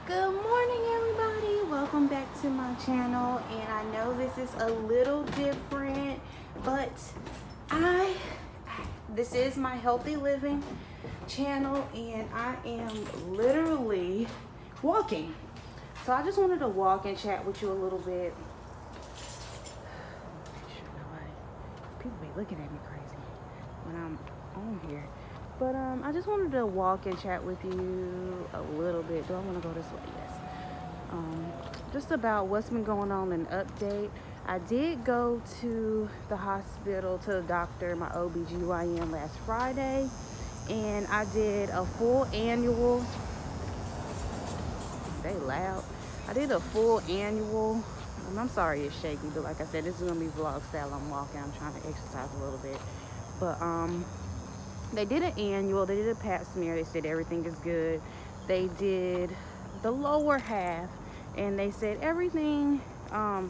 Good morning, everybody. Welcome back to my channel. And I know this is a little different, but this is my healthy living channel, and I am literally walking. So I just wanted to walk and chat with you a little bit. Make sure people be looking at me crazy when I'm on here. But I just wanted to walk and chat with you a little bit. Do I want to go this way? Yes. Just about what's been going on, an update. I did go to the hospital, to the doctor, my OBGYN last Friday, and I did a full annual. They loud. I did a full annual. I'm sorry it's shaky, but like I said, this is gonna be vlog style. I'm walking. I'm trying to exercise a little bit, but they did an annual. They did a pap smear. They said everything is good. They did the lower half, and they said everything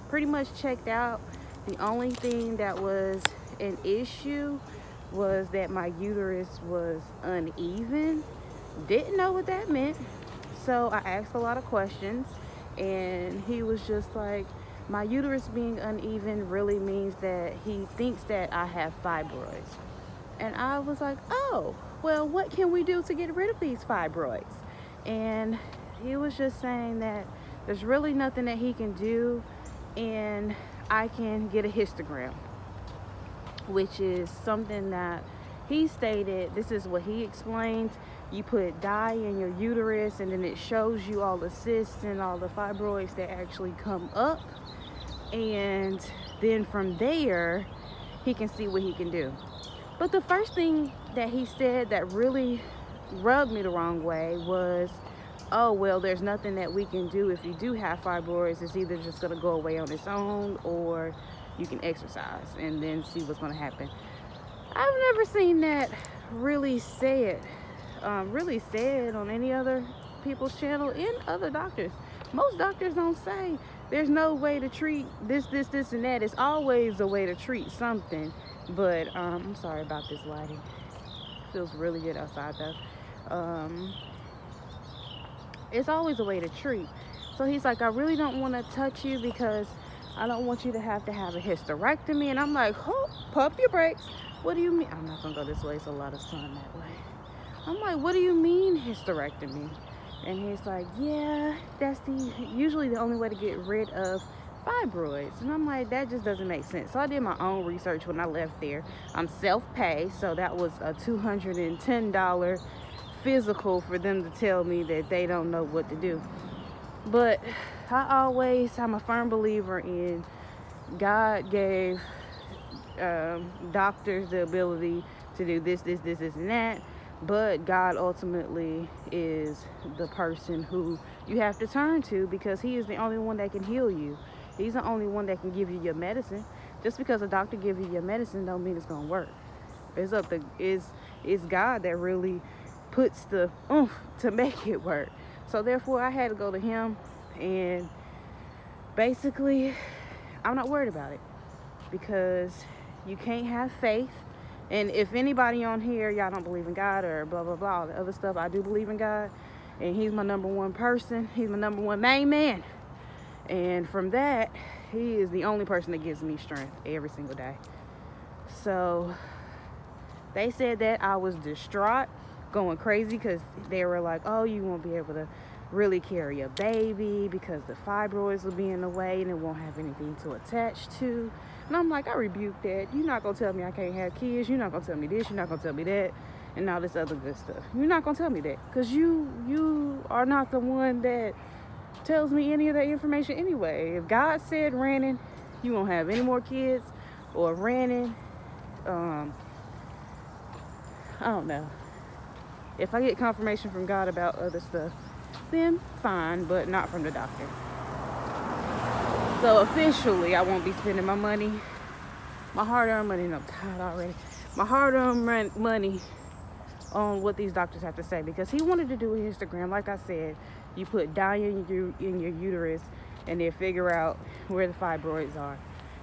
pretty much checked out. The only thing that was an issue was that my uterus was uneven. Didn't know what that meant, so I asked a lot of questions, and he was just like, my uterus being uneven really means that he thinks that I have fibroids. And I was like, oh, well, what can we do to get rid of these fibroids? And he was just saying that there's really nothing that he can do, and I can get a histogram, which is something that he stated. This is what he explained. You put dye in your uterus, and then it shows you all the cysts and all the fibroids that actually come up. And then from there, he can see what he can do. But the first thing that he said that really rubbed me the wrong way was, oh, well, there's nothing that we can do if you do have fibroids. It's either just going to go away on its own, or you can exercise and then see what's going to happen. I've never seen that really said on any other people's channel, in other doctors. Most doctors don't say there's no way to treat this, and that. It's always a way to treat something. But I'm sorry about this lighting. Feels really good outside though. It's always a way to treat. So he's like, I really don't want to touch you because I don't want you to have a hysterectomy. And I'm like, oh, pump your brakes. What do you mean? I'm not gonna go this way. It's a lot of sun that way. I'm like, what do you mean hysterectomy? And he's like, yeah, that's usually the only way to get rid of fibroids. And I'm like, that just doesn't make sense. So I did my own research when I left there. I'm self-pay, so that was a $210 physical for them to tell me that they don't know what to do. But I'm a firm believer in God gave doctors the ability to do this, and that. But God ultimately is the person who you have to turn to, because he is the only one that can heal you. He's the only one that can give you your medicine. Just because a doctor gives you your medicine don't mean it's gonna work. It's God that really puts the oomph to make it work. So therefore I had to go to him, and basically I'm not worried about it, because you can't have faith. And if anybody on here, y'all don't believe in God or blah, blah, blah, all the other stuff, I do believe in God. And he's my number one person. He's my number one main man. And from that, he is the only person that gives me strength every single day. So they said that I was distraught, going crazy, because they were like, oh, you won't be able to really carry a baby because the fibroids will be in the way and it won't have anything to attach to. And I'm like, I rebuke that. You're not going to tell me I can't have kids. You're not going to tell me this. You're not going to tell me that. And all this other good stuff. You're not going to tell me that, because you are not the one that tells me any of that information anyway. If God said, Rannon, you won't have any more kids, or Rannon, I don't know. If I get confirmation from God about other stuff, then fine, but not from the doctor. So officially, I won't be spending my money, my hard-earned money, and I'm tired already, my hard-earned money on what these doctors have to say, because he wanted to do a histogram. Like I said, you put dye in your uterus, and they figure out where the fibroids are,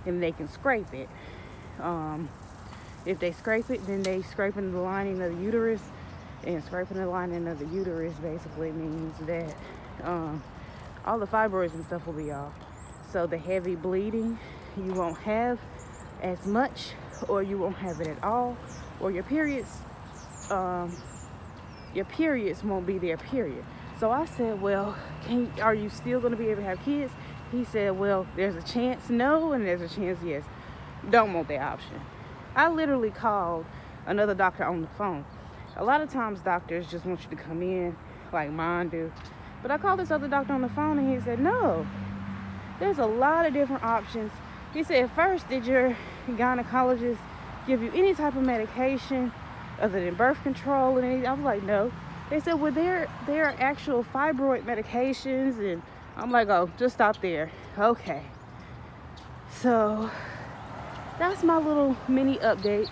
and they can scrape it. If they scrape it, then they scrape in the lining of the uterus, And scraping the lining of the uterus basically means that all the fibroids and stuff will be off. So the heavy bleeding, you won't have as much, or you won't have it at all, or your periods won't be there, period. So I said, well, are you still going to be able to have kids? He said, well, there's a chance no, and there's a chance yes. Don't want that option. I literally called another doctor on the phone. A lot of times doctors just want you to come in like mine do. But I called this other doctor on the phone and he said, no, there's a lot of different options. He said, first, did your gynecologist give you any type of medication other than birth control and anything? I was like, no. They said, well, there are actual fibroid medications. And I'm like, oh, just stop there. Okay. So that's my little mini update.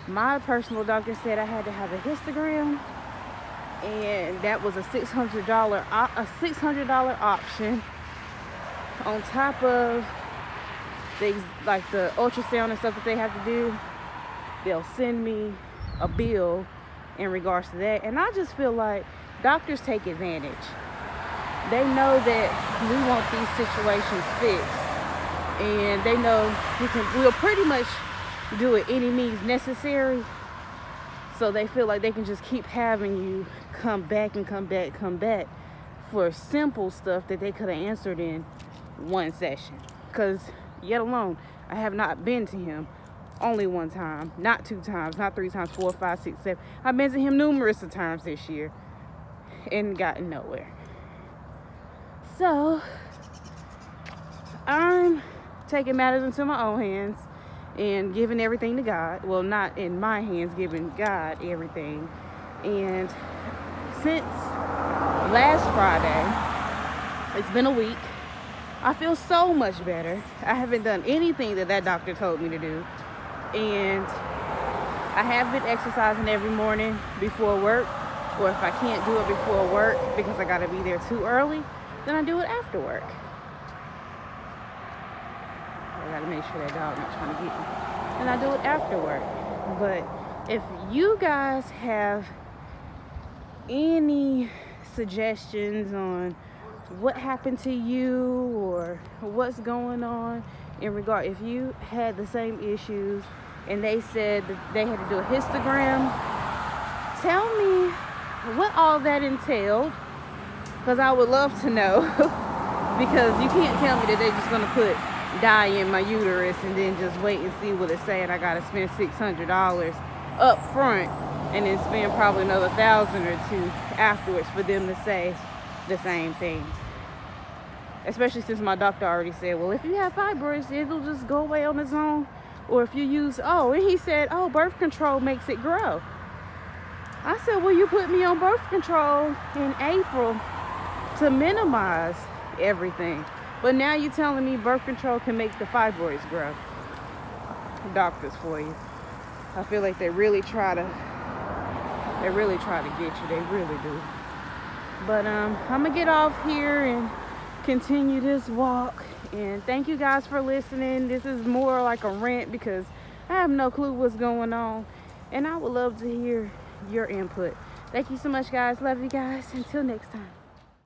My personal doctor said I had to have a histogram, and that was a $600 option on top of things like the ultrasound and stuff that they have to do. They'll send me a bill in regards to that, and I just feel like doctors take advantage. They know that we want these situations fixed, and they know we'll pretty much do it any means necessary. So they feel like they can just keep having you come back for simple stuff that they could have answered in one session. Because yet alone, I have not been to him only one time, not 2 times, not 3 times, 4, 5, 6, 7. I've been to him numerous of times this year and gotten nowhere. So I'm taking matters into my own hands and giving everything to God. Well, not in my hands, giving God everything. And since last Friday, it's been a week, I feel so much better. I haven't done anything that doctor told me to do. And I have been exercising every morning before work. Or if I can't do it before work because I gotta be there too early, then I do it after work. I gotta make sure that dog not trying to get me. And I do it after work. But if you guys have any suggestions on what happened to you or what's going on in regard, if you had the same issues and they said that they had to do a histogram, tell me what all that entailed, because I would love to know. Because you can't tell me that they're just gonna put dye in my uterus and then just wait and see what it's saying. I gotta spend $600 up front and then spend probably another $1,000 or $2 afterwards for them to say the same thing. Especially since my doctor already said, well, if you have fibroids, it'll just go away on its own. Or if you use, and he said, birth control makes it grow. I said, well, you put me on birth control in April to minimize everything. But now you're telling me birth control can make the fibroids grow. Doctors for you. I feel like they really try to get you. They really do. But I'm gonna get off here and continue this walk. And thank you guys for listening. This is more like a rant because I have no clue what's going on. And I would love to hear your input. Thank you so much, guys. Love you guys. Until next time.